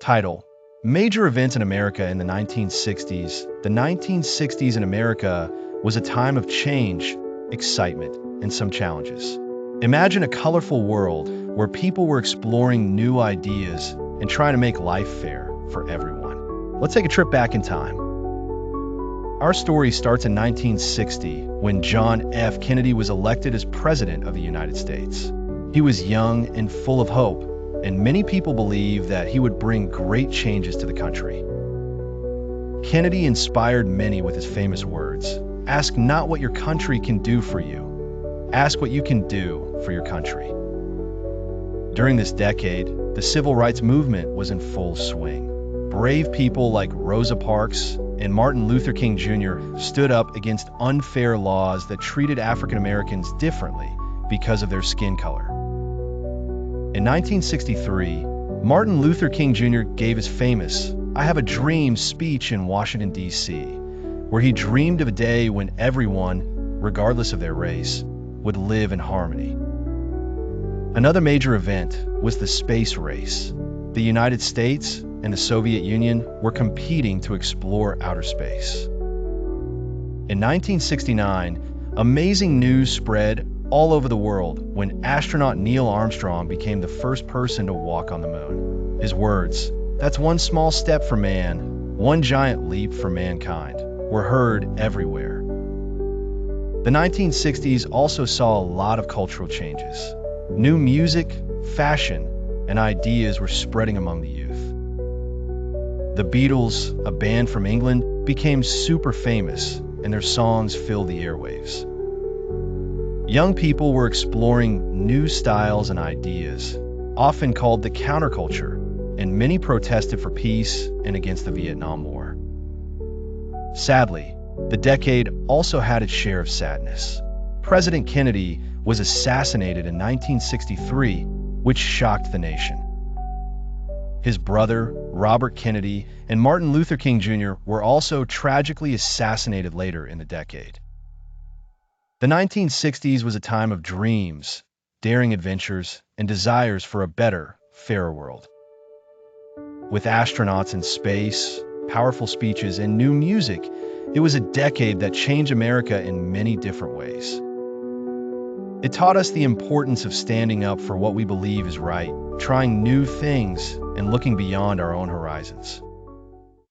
Title: Major Events in America in the 1960s. The 1960s in America was a time of change, excitement, and some challenges. Imagine a colorful world where people were exploring new ideas and trying to make life fair for everyone. Let's take a trip back in time. Our story starts in 1960 when John F. Kennedy was elected as President of the United States. He was young and full of hope, and many people believed that he would bring great changes to the country. Kennedy inspired many with his famous words, "Ask not what your country can do for you, ask what you can do for your country." During this decade, the civil rights movement was in full swing. Brave people like Rosa Parks and Martin Luther King Jr. stood up against unfair laws that treated African Americans differently because of their skin color. In 1963, Martin Luther King Jr. gave his famous "I Have a Dream" speech in Washington, D.C., where he dreamed of a day when everyone, regardless of their race, would live in harmony. Another major event was the space race. The United States and the Soviet Union were competing to explore outer space. In 1969, amazing news spread all over the world when astronaut Neil Armstrong became the first person to walk on the moon. His words, "That's one small step for man, one giant leap for mankind," were heard everywhere. The 1960s also saw a lot of cultural changes. New music, fashion, and ideas were spreading among the youth. The Beatles, a band from England, became super famous, and their songs filled the airwaves. Young people were exploring new styles and ideas, often called the counterculture, and many protested for peace and against the Vietnam War. Sadly, the decade also had its share of sadness. President Kennedy was assassinated in 1963, which shocked the nation. His brother, Robert Kennedy, and Martin Luther King Jr. were also tragically assassinated later in the decade. The 1960s was a time of dreams, daring adventures, and desires for a better, fairer world. With astronauts in space, powerful speeches, and new music, it was a decade that changed America in many different ways. It taught us the importance of standing up for what we believe is right, trying new things, and looking beyond our own horizons.